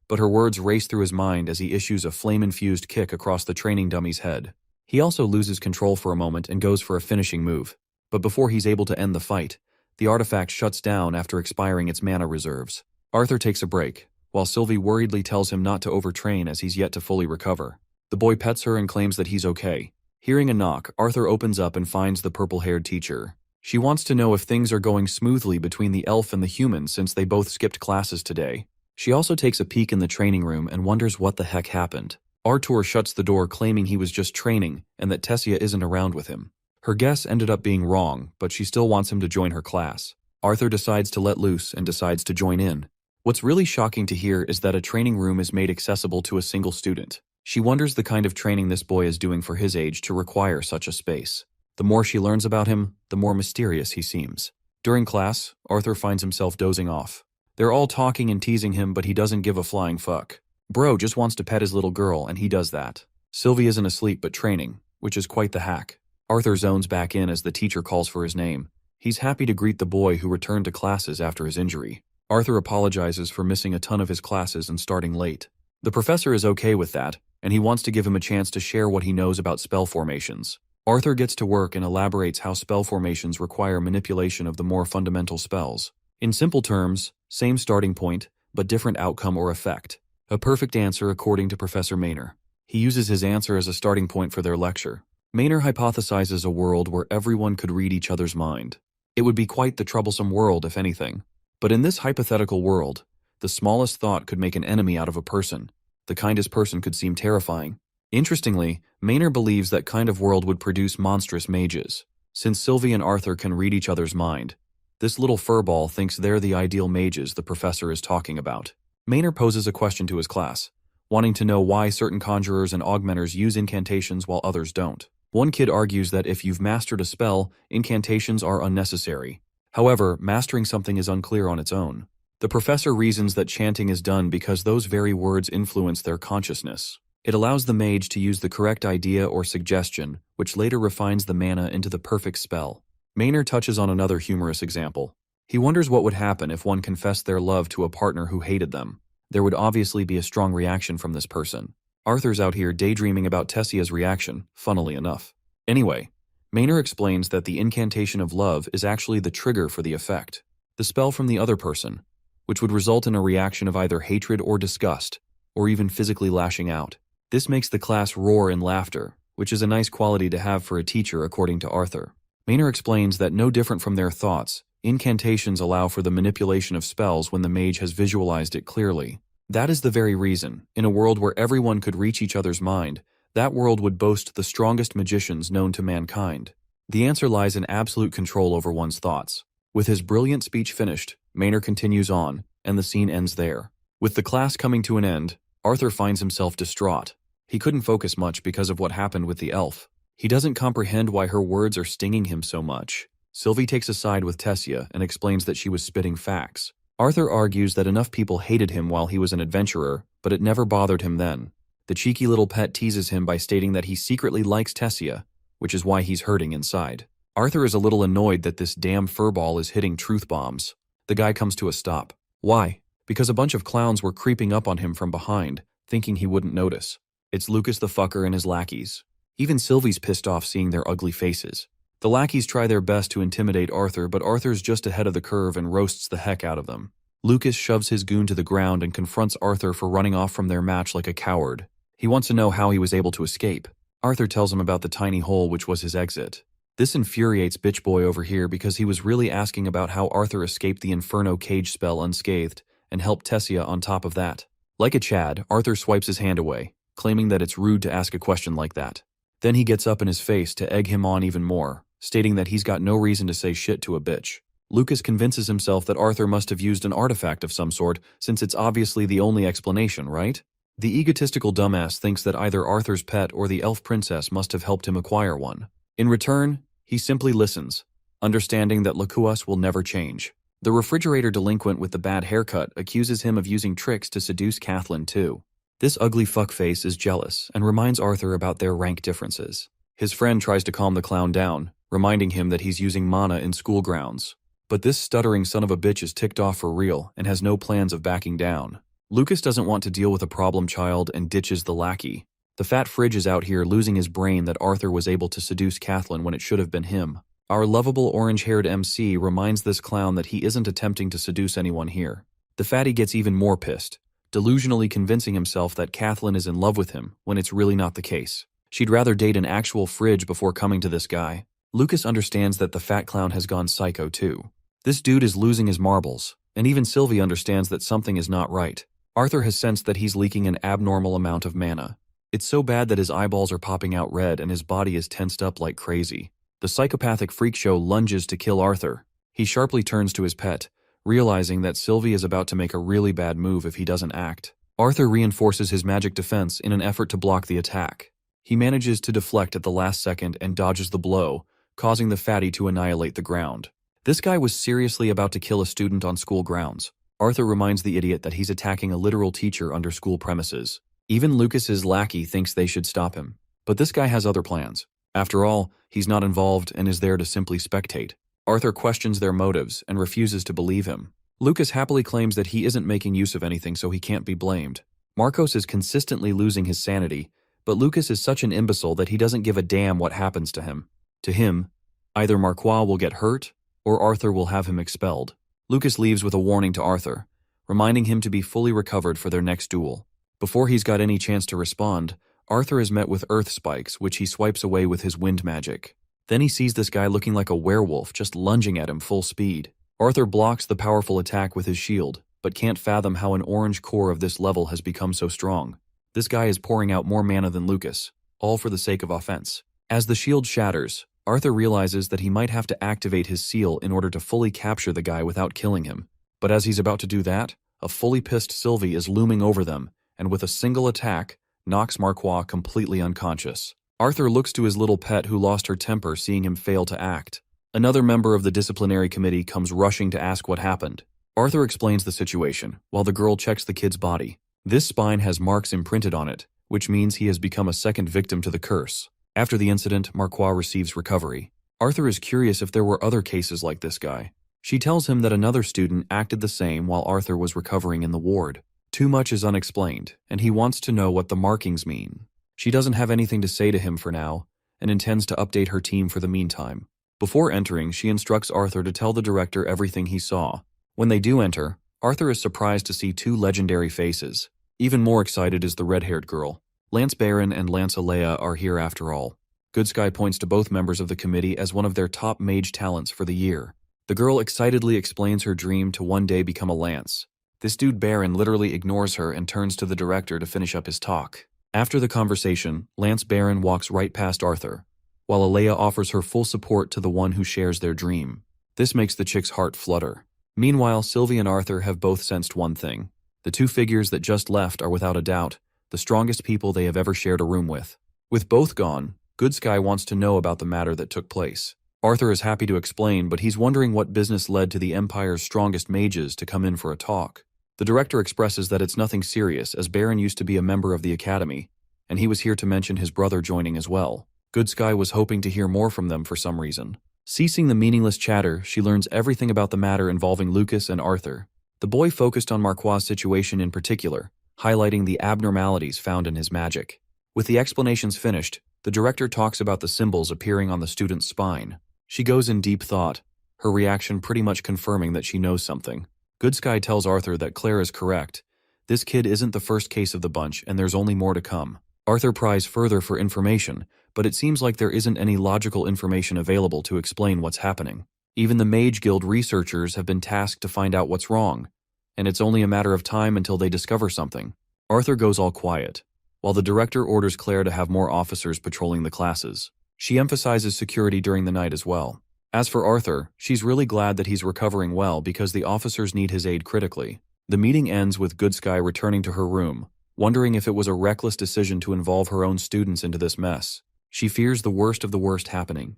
but her words race through his mind as he issues a flame-infused kick across the training dummy's head. He also loses control for a moment and goes for a finishing move. But before he's able to end the fight, the artifact shuts down after expiring its mana reserves. Arthur takes a break, while Sylvie worriedly tells him not to overtrain as he's yet to fully recover. The boy pets her and claims that he's okay. Hearing a knock, Arthur opens up and finds the purple-haired teacher. She wants to know if things are going smoothly between the elf and the human since they both skipped classes today. She also takes a peek in the training room and wonders what the heck happened. Arthur shuts the door claiming he was just training and that Tessia isn't around with him. Her guess ended up being wrong, but she still wants him to join her class. Arthur decides to let loose and decides to join in. What's really shocking to hear is that a training room is made accessible to a single student. She wonders the kind of training this boy is doing for his age to require such a space. The more she learns about him, the more mysterious he seems. During class, Arthur finds himself dozing off. They're all talking and teasing him, but he doesn't give a flying fuck. Bro just wants to pet his little girl, and he does that. Sylvie isn't asleep but training, which is quite the hack. Arthur zones back in as the teacher calls for his name. He's happy to greet the boy who returned to classes after his injury. Arthur apologizes for missing a ton of his classes and starting late. The professor is okay with that, and he wants to give him a chance to share what he knows about spell formations. Arthur gets to work and elaborates how spell formations require manipulation of the more fundamental spells. In simple terms, same starting point, but different outcome or effect. A perfect answer according to Professor Maynor. He uses his answer as a starting point for their lecture. Maynor hypothesizes a world where everyone could read each other's mind. It would be quite the troublesome world, if anything. But in this hypothetical world, the smallest thought could make an enemy out of a person. The kindest person could seem terrifying. Interestingly, Maynor believes that kind of world would produce monstrous mages. Since Sylvie and Arthur can read each other's mind, this little furball thinks they're the ideal mages the professor is talking about. Maynor poses a question to his class, wanting to know why certain conjurers and augmenters use incantations while others don't. One kid argues that if you've mastered a spell, incantations are unnecessary. However, mastering something is unclear on its own. The professor reasons that chanting is done because those very words influence their consciousness. It allows the mage to use the correct idea or suggestion, which later refines the mana into the perfect spell. Maynor touches on another humorous example. He wonders what would happen if one confessed their love to a partner who hated them. There would obviously be a strong reaction from this person. Arthur's out here daydreaming about Tessia's reaction, funnily enough. Anyway, Maynor explains that the incantation of love is actually the trigger for the effect. The spell from the other person, which would result in a reaction of either hatred or disgust, or even physically lashing out. This makes the class roar in laughter, which is a nice quality to have for a teacher according to Arthur. Maynor explains that no different from their thoughts, incantations allow for the manipulation of spells when the mage has visualized it clearly. That is the very reason, in a world where everyone could reach each other's mind, that world would boast the strongest magicians known to mankind. The answer lies in absolute control over one's thoughts. With his brilliant speech finished, Maynor continues on, and the scene ends there. With the class coming to an end, Arthur finds himself distraught. He couldn't focus much because of what happened with the elf. He doesn't comprehend why her words are stinging him so much. Sylvie takes a side with Tessia and explains that she was spitting facts. Arthur argues that enough people hated him while he was an adventurer, but it never bothered him then. The cheeky little pet teases him by stating that he secretly likes Tessia, which is why he's hurting inside. Arthur is a little annoyed that this damn furball is hitting truth bombs. The guy comes to a stop. Why? Because a bunch of clowns were creeping up on him from behind, thinking he wouldn't notice. It's Lucas the fucker and his lackeys. Even Sylvie's pissed off seeing their ugly faces. The lackeys try their best to intimidate Arthur, but Arthur's just ahead of the curve and roasts the heck out of them. Lucas shoves his goon to the ground and confronts Arthur for running off from their match like a coward. He wants to know how he was able to escape. Arthur tells him about the tiny hole which was his exit. This infuriates bitch boy over here because he was really asking about how Arthur escaped the Inferno cage spell unscathed and helped Tessia on top of that. Like a Chad, Arthur swipes his hand away, claiming that it's rude to ask a question like that. Then he gets up in his face to egg him on even more, stating that he's got no reason to say shit to a bitch. Lucas convinces himself that Arthur must have used an artifact of some sort, since it's obviously the only explanation, right? The egotistical dumbass thinks that either Arthur's pet or the elf princess must have helped him acquire one. In return, he simply listens, understanding that Lakuas will never change. The refrigerator delinquent with the bad haircut accuses him of using tricks to seduce Kathleen too. This ugly fuckface is jealous and reminds Arthur about their rank differences. His friend tries to calm the clown down, reminding him that he's using mana in school grounds. But this stuttering son of a bitch is ticked off for real and has no plans of backing down. Lucas doesn't want to deal with a problem child and ditches the lackey. The fat fridge is out here losing his brain that Arthur was able to seduce Kathleen when it should have been him. Our lovable orange-haired MC reminds this clown that he isn't attempting to seduce anyone here. The fatty gets even more pissed, delusionally convincing himself that Kathleen is in love with him when it's really not the case. She'd rather date an actual fridge before coming to this guy. Lucas understands that the fat clown has gone psycho too. This dude is losing his marbles, and even Sylvie understands that something is not right. Arthur has sensed that he's leaking an abnormal amount of mana. It's so bad that his eyeballs are popping out red and his body is tensed up like crazy. The psychopathic freak show lunges to kill Arthur. He sharply turns to his pet, realizing that Sylvie is about to make a really bad move if he doesn't act. Arthur reinforces his magic defense in an effort to block the attack. He manages to deflect at the last second and dodges the blow, causing the fatty to annihilate the ground. This guy was seriously about to kill a student on school grounds. Arthur reminds the idiot that he's attacking a literal teacher under school premises. Even Lucas's lackey thinks they should stop him. But this guy has other plans. After all, he's not involved and is there to simply spectate. Arthur questions their motives and refuses to believe him. Lucas happily claims that he isn't making use of anything, so he can't be blamed. Marcos is consistently losing his sanity, but Lucas is such an imbecile that he doesn't give a damn what happens to him. To him, either Marquois will get hurt, or Arthur will have him expelled. Lucas leaves with a warning to Arthur, reminding him to be fully recovered for their next duel. Before he's got any chance to respond, Arthur is met with earth spikes, which he swipes away with his wind magic. Then he sees this guy looking like a werewolf just lunging at him full speed. Arthur blocks the powerful attack with his shield, but can't fathom how an orange core of this level has become so strong. This guy is pouring out more mana than Lucas, all for the sake of offense. As the shield shatters, Arthur realizes that he might have to activate his seal in order to fully capture the guy without killing him. But as he's about to do that, a fully pissed Sylvie is looming over them, and with a single attack, knocks Marquois completely unconscious. Arthur looks to his little pet who lost her temper seeing him fail to act. Another member of the disciplinary committee comes rushing to ask what happened. Arthur explains the situation, while the girl checks the kid's body. This spine has marks imprinted on it, which means he has become a second victim to the curse. After the incident, Marquois receives recovery. Arthur is curious if there were other cases like this guy. She tells him that another student acted the same while Arthur was recovering in the ward. Too much is unexplained, and he wants to know what the markings mean. She doesn't have anything to say to him for now, and intends to update her team for the meantime. Before entering, she instructs Arthur to tell the director everything he saw. When they do enter, Arthur is surprised to see two legendary faces. Even more excited is the red-haired girl. Lance Baron and Lance Alea are here after all. Good Sky points to both members of the committee as one of their top mage talents for the year. The girl excitedly explains her dream to one day become a lance. This dude Baron literally ignores her and turns to the director to finish up his talk. After the conversation, Lance Baron walks right past Arthur, while Alea offers her full support to the one who shares their dream. This makes the chick's heart flutter. Meanwhile, Sylvie and Arthur have both sensed one thing. The two figures that just left are without a doubt the strongest people they have ever shared a room with. With both gone, Good Sky wants to know about the matter that took place. Arthur is happy to explain, but he's wondering what business led to the Empire's strongest mages to come in for a talk. The director expresses that it's nothing serious, as Baron used to be a member of the Academy, and he was here to mention his brother joining as well. Good Sky was hoping to hear more from them for some reason. Ceasing the meaningless chatter, she learns everything about the matter involving Lucas and Arthur. The boy focused on Marquois' situation in particular, highlighting the abnormalities found in his magic. With the explanations finished, the director talks about the symbols appearing on the student's spine. She goes in deep thought, her reaction pretty much confirming that she knows something. Good Sky tells Arthur that Claire is correct. This kid isn't the first case of the bunch, and there's only more to come. Arthur pries further for information, but it seems like there isn't any logical information available to explain what's happening. Even the Mage Guild researchers have been tasked to find out what's wrong, and it's only a matter of time until they discover something. Arthur goes all quiet, while the director orders Claire to have more officers patrolling the classes. She emphasizes security during the night as well. As for Arthur, she's really glad that he's recovering well because the officers need his aid critically. The meeting ends with Good Sky returning to her room, wondering if it was a reckless decision to involve her own students into this mess. She fears the worst of the worst happening.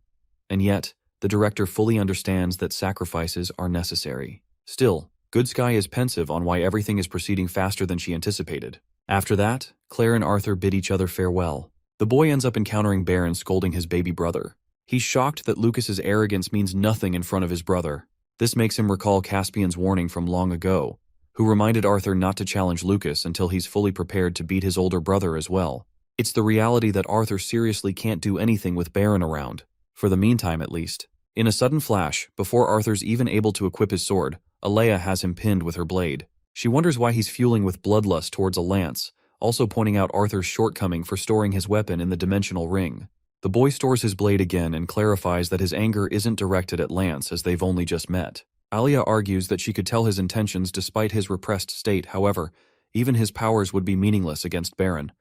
And yet, the director fully understands that sacrifices are necessary. Still, Good Sky is pensive on why everything is proceeding faster than she anticipated. After that, Claire and Arthur bid each other farewell. The boy ends up encountering Baron scolding his baby brother. He's shocked that Lucas's arrogance means nothing in front of his brother. This makes him recall Caspian's warning from long ago, who reminded Arthur not to challenge Lucas until he's fully prepared to beat his older brother as well. It's the reality that Arthur seriously can't do anything with Baron around, for the meantime at least. In a sudden flash, before Arthur's even able to equip his sword, Alea has him pinned with her blade. She wonders why he's fueling with bloodlust towards a lance, also pointing out Arthur's shortcoming for storing his weapon in the dimensional ring. The boy stores his blade again and clarifies that his anger isn't directed at Lance as they've only just met. Alia argues that she could tell his intentions despite his repressed state, however, even his powers would be meaningless against Baron,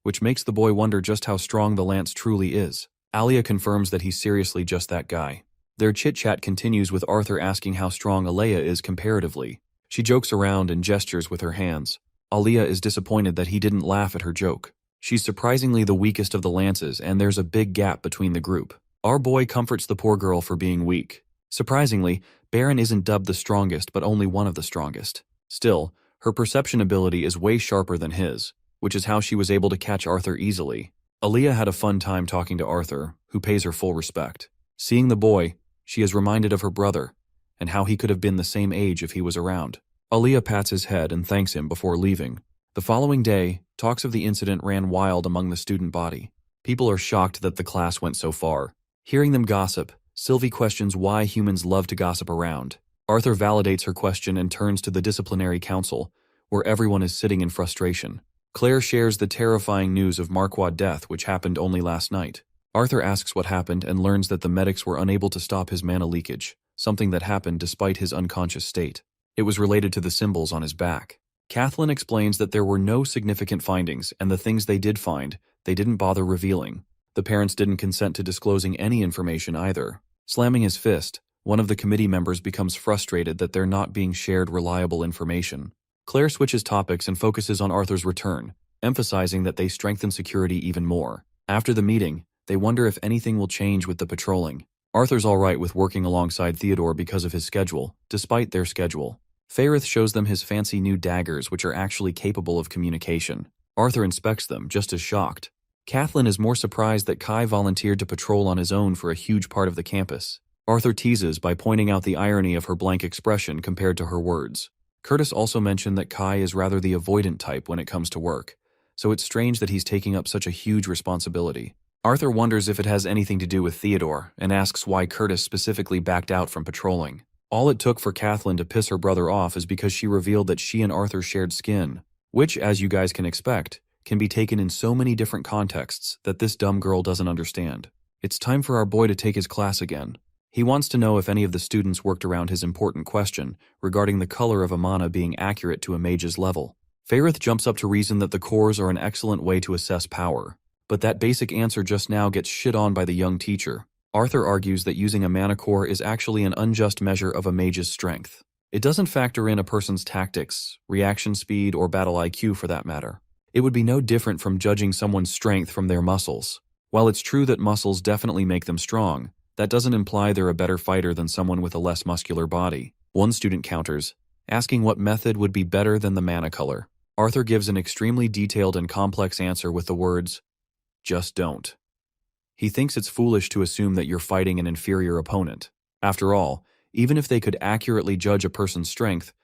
which makes the boy wonder just how strong the lance truly is. Alia confirms that he's seriously just that guy. Their chit-chat continues with Arthur asking how strong Alea is comparatively. She jokes around and gestures with her hands. Alia is disappointed that he didn't laugh at her joke. She's surprisingly the weakest of the lances, and there's a big gap between the group. Our boy comforts the poor girl for being weak. Surprisingly, Baron isn't dubbed the strongest, but only one of the strongest. Still, her perception ability is way sharper than his, which is how she was able to catch Arthur easily. Alia had a fun time talking to Arthur, who pays her full respect. Seeing the boy, she is reminded of her brother, and how he could have been the same age if he was around. Alia pats his head and thanks him before leaving. The following day, talks of the incident ran wild among the student body. People are shocked that the class went so far. Hearing them gossip, Sylvie questions why humans love to gossip around. Arthur validates her question and turns to the disciplinary council, where everyone is sitting in frustration. Claire shares the terrifying news of Marquard's death, which happened only last night. Arthur asks what happened and learns that the medics were unable to stop his mana leakage, something that happened despite his unconscious state. It was related to the symbols on his back. Kathleen explains that there were no significant findings, and the things they did find, they didn't bother revealing. The parents didn't consent to disclosing any information either. Slamming his fist, one of the committee members becomes frustrated that they're not being shared reliable information. Claire switches topics and focuses on Arthur's return, emphasizing that they strengthen security even more. After the meeting, they wonder if anything will change with the patrolling. Arthur's alright with working alongside Theodore because of his schedule, despite their schedule. Fairith shows them his fancy new daggers, which are actually capable of communication. Arthur inspects them, just as shocked. Kathleen is more surprised that Kai volunteered to patrol on his own for a huge part of the campus. Arthur teases by pointing out the irony of her blank expression compared to her words. Curtis also mentioned that Kai is rather the avoidant type when it comes to work, so it's strange that he's taking up such a huge responsibility. Arthur wonders if it has anything to do with Theodore, and asks why Curtis specifically backed out from patrolling. All it took for Kathleen to piss her brother off is because she revealed that she and Arthur shared skin, which, as you guys can expect, can be taken in so many different contexts that this dumb girl doesn't understand. It's time for our boy to take his class again. He wants to know if any of the students worked around his important question regarding the color of a mana being accurate to a mage's level. Fairith jumps up to reason that the cores are an excellent way to assess power, but that basic answer just now gets shit on by the young teacher. Arthur argues that using a mana core is actually an unjust measure of a mage's strength. It doesn't factor in a person's tactics, reaction speed, or battle IQ for that matter. It would be no different from judging someone's strength from their muscles. While it's true that muscles definitely make them strong, that doesn't imply they're a better fighter than someone with a less muscular body. One student counters, asking what method would be better than the mana color. Arthur gives an extremely detailed and complex answer with the words, "Just don't." He thinks it's foolish to assume that you're fighting an inferior opponent. After all, even if they could accurately judge a person's strength,